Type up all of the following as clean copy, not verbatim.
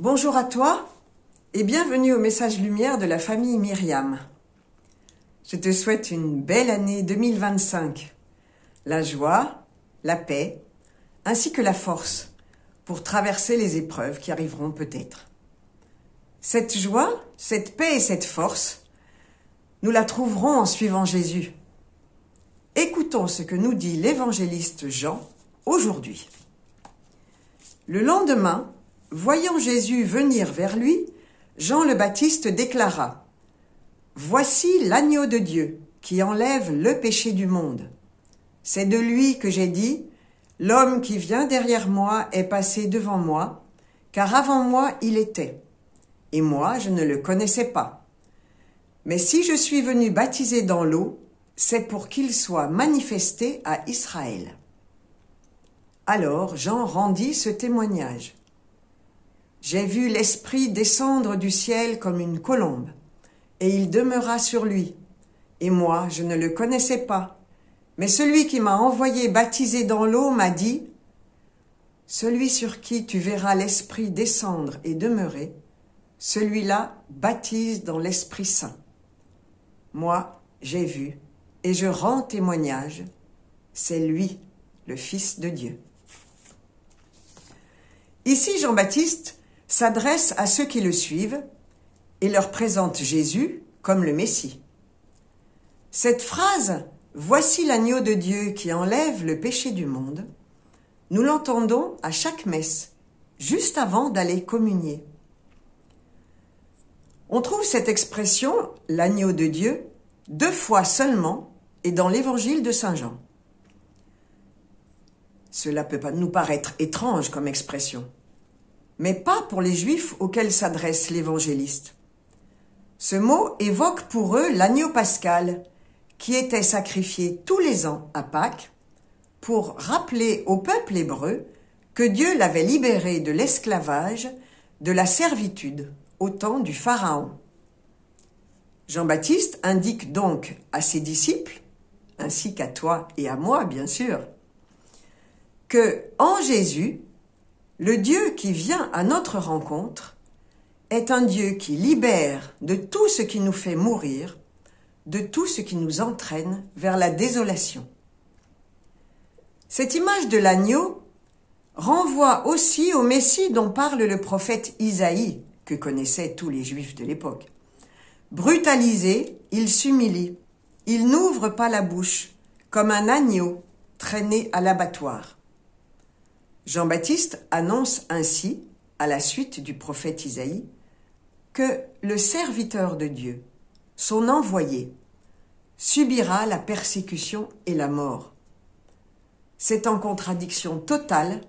Bonjour à toi et bienvenue au message lumière de la famille Myriam. Je te souhaite une belle année 2025, la joie, la paix, ainsi que la force pour traverser les épreuves qui arriveront peut-être. Cette joie, cette paix et cette force, nous la trouverons en suivant Jésus. Écoutons ce que nous dit l'évangéliste Jean aujourd'hui. Le lendemain, voyant Jésus venir vers lui, Jean le Baptiste déclara : « Voici l'agneau de Dieu qui enlève le péché du monde. C'est de lui que j'ai dit : L'homme qui vient derrière moi est passé devant moi, car avant moi il était. Et moi je ne le connaissais pas. Mais si je suis venu baptiser dans l'eau, c'est pour qu'il soit manifesté à Israël. » Alors Jean rendit ce témoignage. J'ai vu l'Esprit descendre du ciel comme une colombe, et il demeura sur lui. Et moi, je ne le connaissais pas. Mais celui qui m'a envoyé baptiser dans l'eau m'a dit : « Celui sur qui tu verras l'Esprit descendre et demeurer, celui-là baptise dans l'Esprit Saint. » Moi, j'ai vu, et je rends témoignage, c'est lui, le Fils de Dieu. Ici, Jean-Baptiste s'adresse à ceux qui le suivent et leur présente Jésus comme le Messie. Cette phrase « Voici l'agneau de Dieu qui enlève le péché du monde », nous l'entendons à chaque messe, juste avant d'aller communier. On trouve cette expression « l'agneau de Dieu » 2 fois seulement et dans l'évangile de Saint Jean. Cela peut nous paraître étrange comme expression, mais pas pour les Juifs auxquels s'adresse l'évangéliste. Ce mot évoque pour eux l'agneau pascal, qui était sacrifié tous les ans à Pâques, pour rappeler au peuple hébreu que Dieu l'avait libéré de l'esclavage, de la servitude, au temps du Pharaon. Jean-Baptiste indique donc à ses disciples, ainsi qu'à toi et à moi bien sûr, que en Jésus, le Dieu qui vient à notre rencontre est un Dieu qui libère de tout ce qui nous fait mourir, de tout ce qui nous entraîne vers la désolation. Cette image de l'agneau renvoie aussi au Messie dont parle le prophète Isaïe, que connaissaient tous les Juifs de l'époque. Brutalisé, il s'humilie, il n'ouvre pas la bouche, comme un agneau traîné à l'abattoir. Jean-Baptiste annonce ainsi, à la suite du prophète Isaïe, que le serviteur de Dieu, son envoyé, subira la persécution et la mort. C'est en contradiction totale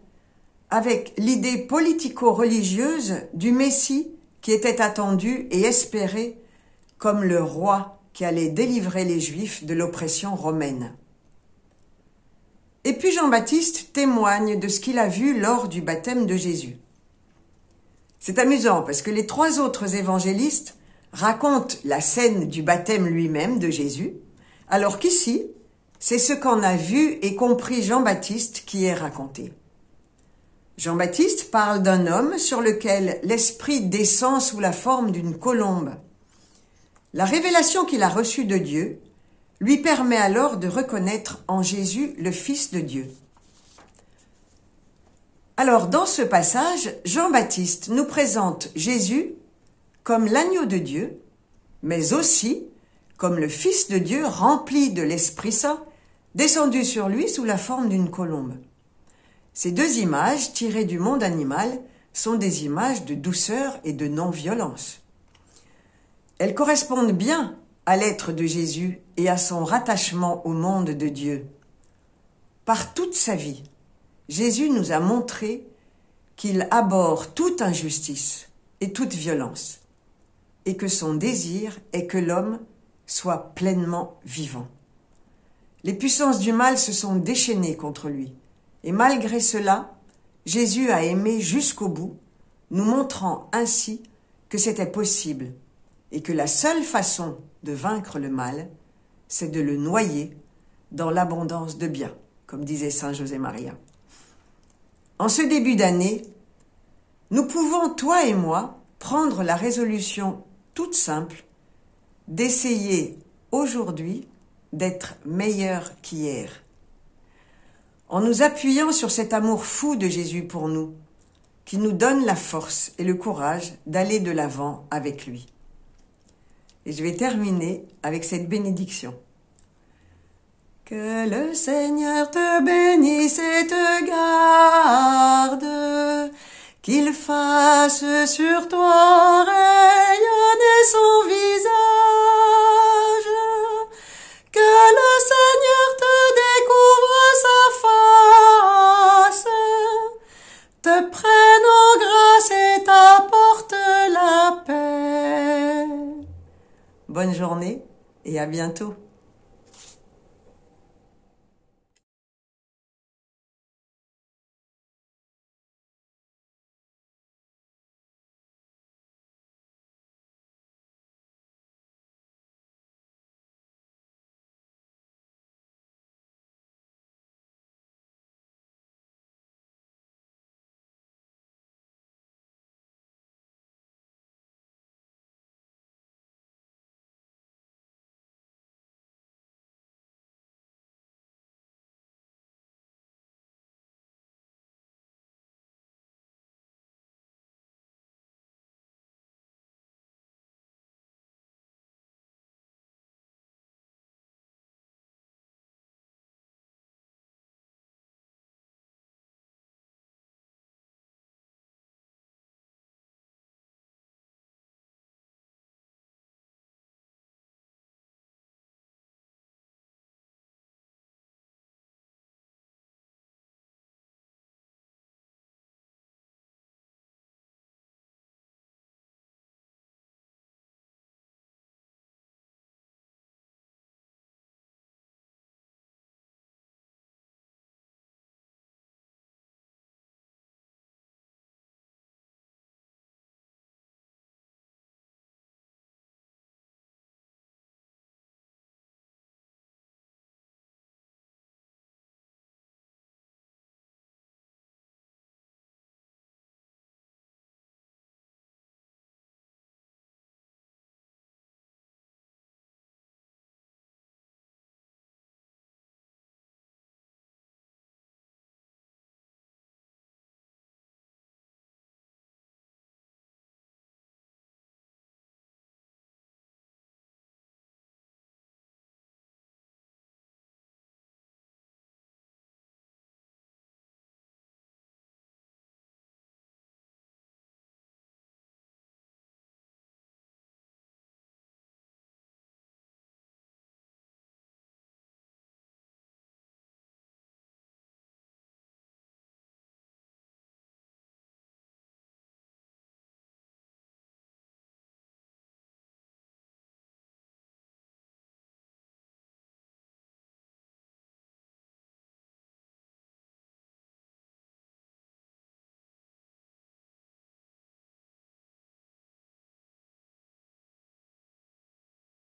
avec l'idée politico-religieuse du Messie qui était attendu et espéré comme le roi qui allait délivrer les Juifs de l'oppression romaine. Et puis Jean-Baptiste témoigne de ce qu'il a vu lors du baptême de Jésus. C'est amusant parce que les 3 autres évangélistes racontent la scène du baptême lui-même de Jésus, alors qu'ici, c'est ce qu'en a vu et compris Jean-Baptiste qui est raconté. Jean-Baptiste parle d'un homme sur lequel l'Esprit descend sous la forme d'une colombe. La révélation qu'il a reçue de Dieu lui permet alors de reconnaître en Jésus le Fils de Dieu. Alors, dans ce passage, Jean-Baptiste nous présente Jésus comme l'agneau de Dieu, mais aussi comme le Fils de Dieu rempli de l'Esprit Saint, descendu sur lui sous la forme d'une colombe. Ces 2 images, tirées du monde animal, sont des images de douceur et de non-violence. Elles correspondent bien à l'être de Jésus et à son rattachement au monde de Dieu. Par toute sa vie, Jésus nous a montré qu'il abhorre toute injustice et toute violence, et que son désir est que l'homme soit pleinement vivant. Les puissances du mal se sont déchaînées contre lui, et malgré cela, Jésus a aimé jusqu'au bout, nous montrant ainsi que c'était possible, et que la seule façon de vaincre le mal, c'est de le noyer dans l'abondance de bien, comme disait Saint José Maria. En ce début d'année, nous pouvons, toi et moi, prendre la résolution toute simple d'essayer aujourd'hui d'être meilleur qu'hier. En nous appuyant sur cet amour fou de Jésus pour nous, qui nous donne la force et le courage d'aller de l'avant avec lui. Et je vais terminer avec cette bénédiction. Que le Seigneur te bénisse et te garde, qu'il fasse sur toi rayonner son visage, que le Seigneur te découvre sa face, te prenne en grâce et t'apporte la paix. Bonne journée et à bientôt.